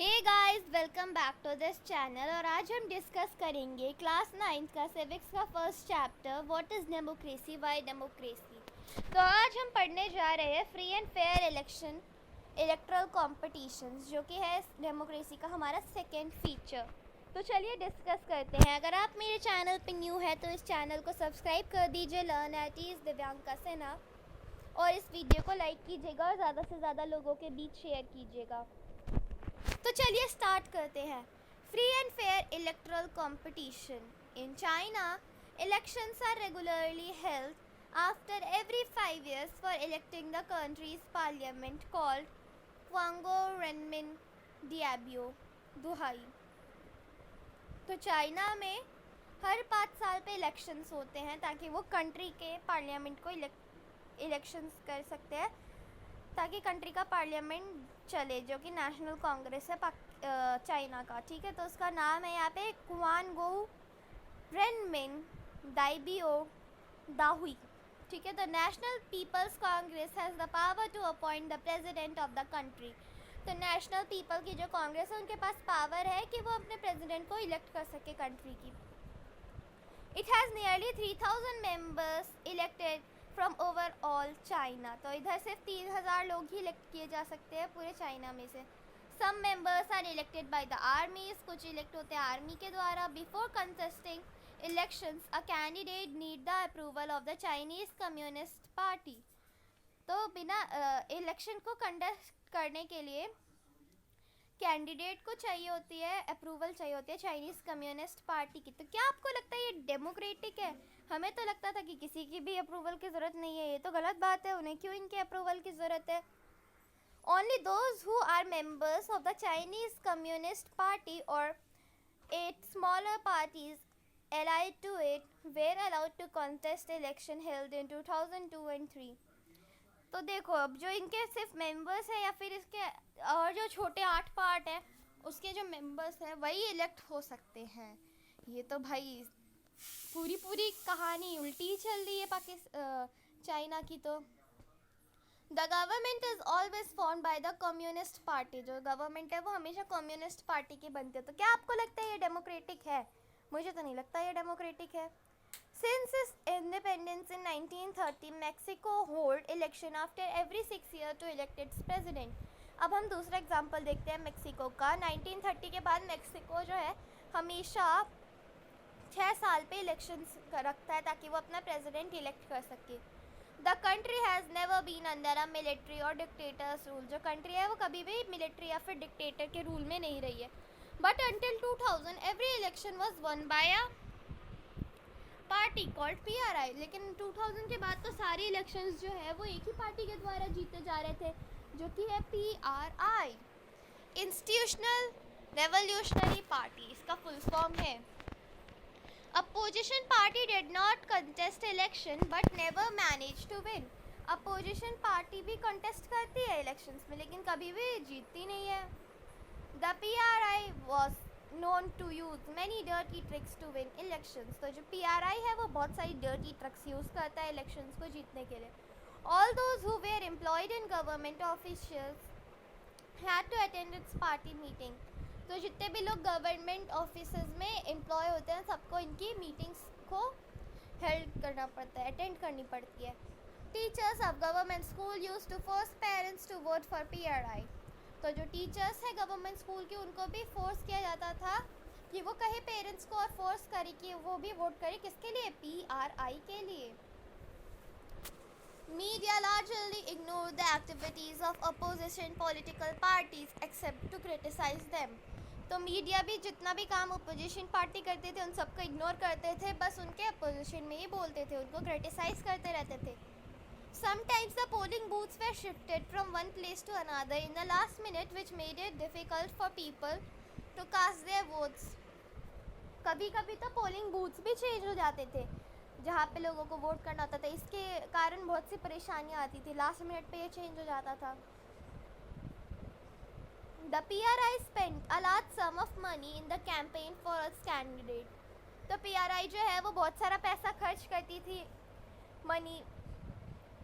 Hey guys, welcome back to this channel. और आज हम डिस्कस करेंगे क्लास 9 का सिविक्स का first chapter, what is democracy, why democracy. तो आज हम पढ़ने जा रहे हैं free and fair election, electoral competitions, जो कि है डेमोक्रेसी का हमारा सेकेंड फीचर। तो चलिए डिस्कस करते हैं। अगर आप मेरे चैनल पे न्यू है तो इस चैनल को सब्सक्राइब कर दीजिए, learn eight is Divyanka Sinha, और इस वीडियो को लाइक कीजिएगा और ज़्यादा से ज़्यादा लोगों के बीच शेयर कीजिएगा। तो चलिए स्टार्ट करते हैं। Free and fair electoral competition in China, elections are regularly held after every 5 years for electing the country's parliament called Quanguo Renmin Daibiao Dahui. तो चाइना में हर 5 साल पे इलेक्शंस होते हैं ताकि वो कंट्री के पार्लियामेंट को इलेक्शंस कर सकते हैं, ताकि कंट्री का पार्लियामेंट चले, जो कि नेशनल कांग्रेस है चाइना का। ठीक है, तो उसका नाम है यहाँ पे क्वांगो रेनमिन डाइबियो दाहुई। ठीक है, the National People's Congress has the power to appoint the president of the country. तो नेशनल पीपल की जो कांग्रेस है उनके पास पावर है कि वो अपने प्रेसिडेंट को इलेक्ट कर सके कंट्री की। It has nearly 3000 members elected from overall China. तो इधर सिर्फ 3000 लोग ही इलेक्ट किए जा सकते हैं पूरे चाइना में से। Some members are elected by the armies, कुछ इलेक्ट होते हैं आर्मी के द्वारा। Before contesting elections a candidate need the approval of the Chinese Communist Party. तो बिना इलेक्शन को कंडक्ट करने के लिए कैंडिडेट को चाहिए होती है, अप्रूवल चाहिए होती है चाइनीज़ कम्युनिस्ट पार्टी की। तो क्या आपको लगता है ये डेमोक्रेटिक है? हमें तो लगता था कि किसी की भी अप्रूवल की ज़रूरत नहीं है। ये तो गलत बात है, उन्हें क्यों इनके अप्रूवल की ज़रूरत है? Only those who are members of the Chinese Communist Party और 8 smaller parties allied to it were allowed to contest election held in 2002 and 3। तो देखो, अब जो इनके सिर्फ मेंबर्स हैं या फिर इसके और जो छोटे 8 पार्ट हैं उसके जो मेंबर्स हैं वही इलेक्ट हो सकते हैं। ये तो भाई पूरी कहानी उल्टी चल रही है चाइना की। तो the government is always formed by the communist party. जो गवर्नमेंट है वो हमेशा कम्युनिस्ट पार्टी की बनती है। तो क्या आपको लगता है ये डेमोक्रेटिक है? मुझे तो नहीं लगता ये डेमोक्रेटिक है। Since its independence in 1930, Mexico hold election after every 6 years to elect its president। अब हम दूसरा एग्जांपल देखते हैं मेक्सिको का। 1930 के बाद मेक्सिको जो है हमेशा 6 साल पे इलेक्शंस रखता है ताकि वो अपना प्रेसिडेंट इलेक्ट कर सके। The country has never been under a military और डिक्टेटर्स रूल। जो कंट्री है वो कभी भी मिलिट्री या फिर डिक्टेटर के रूल में नहीं रही है। But until 2000 every election was one by a party called PRI। लेकिन 2000 के बाद तो सारे इलेक्शंस जो है वो एक ही पार्टी के द्वारा जीते जा रहे थे, जो कि है PRI, इंस्टीट्यूशनल रेवोल्यूशनरी पार्टी। इसका फुल फॉर्म है। Opposition party did not contest election but never manage to win. Opposition party भी कंटेस्ट करती है इलेक्शंस में लेकिन कभी भी जीतती नहीं है। The PRI was known to use many dirty tricks to win elections। तो जो PRI है वो बहुत सारी dirty tricks यूज़ करता है elections को जीतने के लिए। All those who were employed in government officials had to attend its party meeting। तो जितने भी लोग गवर्नमेंट ऑफिसेज में एम्प्लॉय होते हैं सबको इनकी मीटिंग्स को हेल्ड करना पड़ता है, अटेंड करनी पड़ती है। Teachers of government school use to force parents to vote for PRI। तो जो टीचर्स है गवर्नमेंट स्कूल के उनको भी फोर्स किया जाता था कि वो कहे पेरेंट्स को और फोर्स करे कि वो भी वोट करे। किसके लिए? PRI के लिए। Media largely ignore the activities of opposition political parties except to criticise them. तो मीडिया भी जितना भी काम अपोजिशन पार्टी करते थे उन सबको इग्नोर करते थे, बस उनके अपोजिशन में ही बोलते थे, उनको क्रिटिसाइज करते रहते थे। Sometimes the polling booths were shifted from one place to another in the last minute, which made it difficult for people to cast their votes। कभी कभी तो पोलिंग बूथ्स भी चेंज हो जाते थे जहाँ पे लोगों को वोट करना होता था। इसके कारण बहुत सी परेशानियाँ आती थी, लास्ट मिनट पे ये चेंज हो जाता था। The PRI spent a large sum of money in the campaign for its candidate। तो PRI जो है वो बहुत सारा पैसा खर्च करती थी, मनी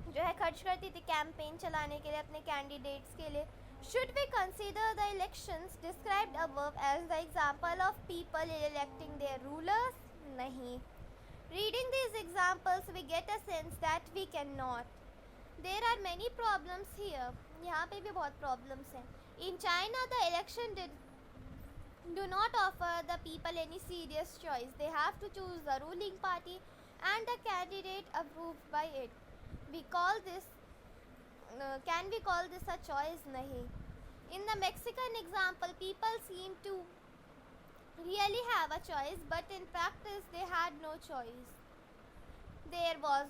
जो है खर्च करती थी कैंपेन चलाने के लिए अपने कैंडिडेट्स के लिए। Should we consider the elections described above as the example of people electing their rulers? नहीं. Reading these examples, we get a sense that we cannot. There are many problems here. यहाँ पे भी बहुत problems हैं. In China, the election do not offer the people any serious choice. They have to choose the ruling party and a candidate approved by it. We call this can we call this a choice? Nahi. In the Mexican example, people seem to really have a choice, but in practice they had no choice. There was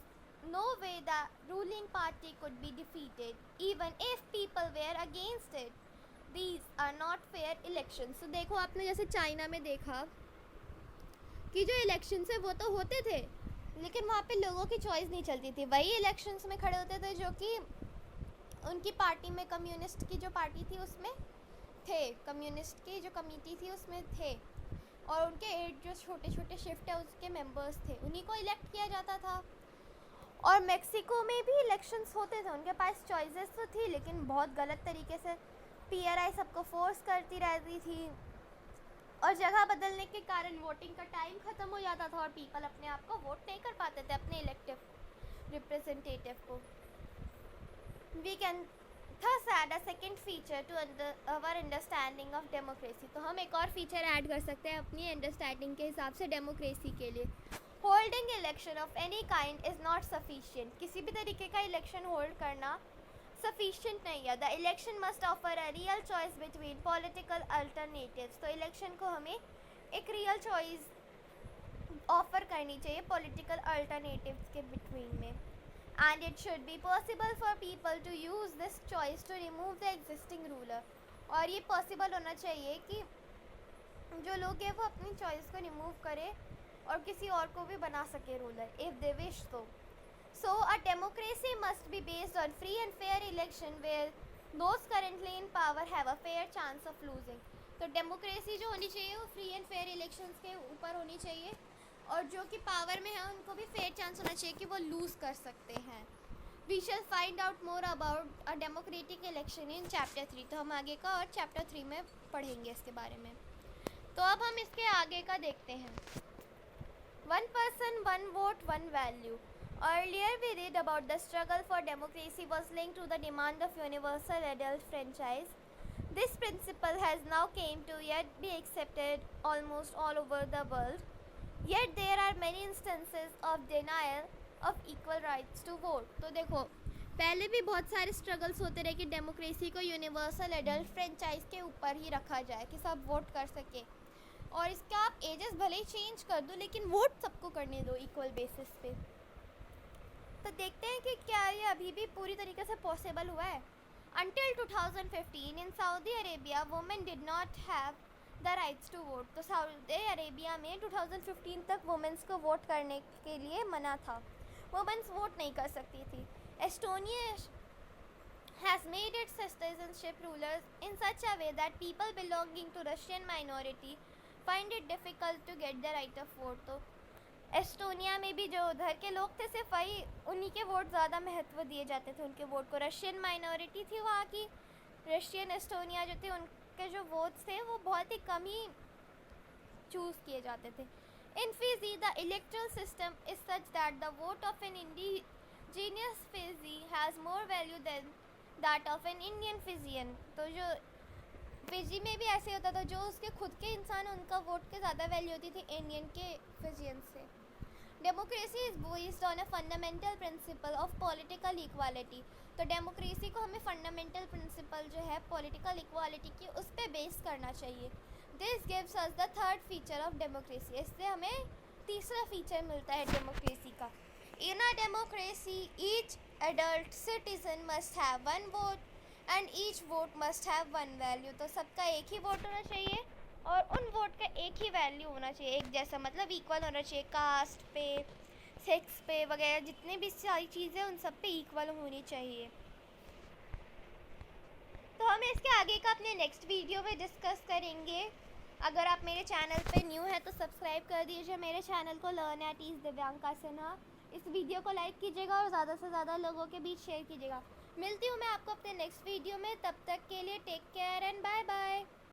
no way the ruling party could be defeated, even if people were against it. These are not fair elections. So देखो आपने जैसे China में देखा कि जो election है वो तो होते थे, लेकिन वहाँ पे लोगों की चॉइस नहीं चलती थी. वही इलेक्शंस में खड़े होते थे जो कि उनकी पार्टी में, कम्युनिस्ट की जो पार्टी थी उसमें थे, कम्युनिस्ट की जो कमेटी थी उसमें थे, और उनके 8 जो छोटे छोटे शिफ्ट है उसके मेंबर्स थे, उन्हीं को इलेक्ट किया जाता था. और मेक्सिको में भी इलेक्शंस होते थे, उनके पास चॉइसेस तो थी, लेकिन बहुत गलत तरीके से PRI सबको फोर्स करती रहती थी, और जगह बदलने के कारण वोटिंग का टाइम ख़त्म हो जाता था और पीपल अपने आप को वोट नहीं कर पाते थे, अपने इलेक्टिव रिप्रेजेंटेटिव को. We can thus add a second feature to our understanding of democracy. तो हम एक और फीचर ऐड कर सकते हैं अपनी अंडरस्टैंडिंग के हिसाब से डेमोक्रेसी के लिए. Holding election of any kind is not sufficient. किसी भी तरीके का इलेक्शन होल्ड करना sufficient नहीं है. The election must offer a real choice between political alternatives. तो इलेक्शन को हमें एक रियल चॉइस ऑफर करनी चाहिए पॉलिटिकल अल्टरनेटिव्स के बिटवीन में. And it should be possible for people to use this choice to remove the existing ruler. और ये पॉसिबल होना चाहिए कि जो लोग हैं वो अपनी चॉइस को रिमूव करें और किसी और को भी बना सके ruler, if they wish so. So a democracy must be based on free and fair election where those currently in power have a fair chance of losing. तो डेमोक्रेसी जो होनी चाहिए वो फ्री एंड फेयर इलेक्शंस के ऊपर होनी चाहिए, और जो कि पावर में है उनको भी फेयर चांस होना चाहिए कि वो लूज़ कर सकते हैं. We shall find out more about a democratic election in chapter 3. तो हम आगे का और चैप्टर 3 में पढ़ेंगे इसके बारे में. तो अब हम इसके आगे का देखते हैं. 1 person, 1 vote, 1 value. Earlier we read about the struggle for democracy was linked to the demand of universal adult franchise. This principle has now came to yet be accepted almost all over the world. Yet there are many instances of denial of equal rights to vote. तो देखो पहले भी बहुत सारे struggles होते रहे कि democracy को यूनिवर्सल एडल्ट फ्रेंचाइज के ऊपर ही रखा जाए कि सब वोट कर सके, और इसका आप एजेस भले ही चेंज कर दो लेकिन वोट सबको करने दो इक्वल बेसिस पे. तो देखते हैं कि क्या ये अभी भी पूरी तरीके से पॉसिबल हुआ है. Until 2015 in Saudi Arabia, women did not have the rights to vote. तो सऊदी अरेबिया में 2015 तक वुमेंस को वोट करने के लिए मना था, वुमेंस वोट नहीं कर सकती थी. Estonia has made its citizenship rulers in such a way that people belonging to Russian minority find it difficult to get the right of vote. तो एस्टोनिया में भी जो उधर के लोग थे सिर्फ वही उन्हीं के वोट ज़्यादा महत्व दिए जाते थे, उनके वोट को. रशियन माइनॉरिटी थी वहाँ की, रशियन एस्टोनिया जो थे उनके जो वोट्स थे वो बहुत ही कम ही चूज़ किए जाते थे. In Fiji the electoral system is such that the vote of an indigenous Fiji has more value than that of an Indian Fijian. तो जो फिजी में भी ऐसे होता था, जो उसके खुद के इंसान उनका वोट के ज़्यादा वैल्यू होती थी इंडियन के फिजियन से. Democracy is based on a fundamental principle of political equality. तो डेमोक्रेसी को हमें फंडामेंटल प्रिंसिपल जो है पॉलिटिकल इक्वालिटी की उस पर बेस करना चाहिए. This gives us the third feature of democracy. इससे हमें तीसरा फीचर मिलता है डेमोक्रेसी का. In a democracy each adult citizen must have 1 vote and each vote must have 1 value. तो सबका एक ही वोट होना चाहिए और उन वोट का एक ही वैल्यू होना चाहिए, एक जैसा, मतलब इक्वल होना चाहिए. कास्ट पे, सेक्स पे वगैरह जितनी भी सारी चीज़ें उन सब पे इक्वल होनी चाहिए. तो हम इसके आगे का अपने नेक्स्ट वीडियो में डिस्कस करेंगे. अगर आप मेरे चैनल पे न्यू है तो सब्सक्राइब कर दीजिए मेरे चैनल को, learn at ease Divyanka Sinha. इस वीडियो को लाइक कीजिएगा और ज़्यादा से ज़्यादा लोगों के बीच शेयर कीजिएगा. मिलती हूँ मैं आपको अपने नेक्स्ट वीडियो में, तब तक के लिए take care and bye bye.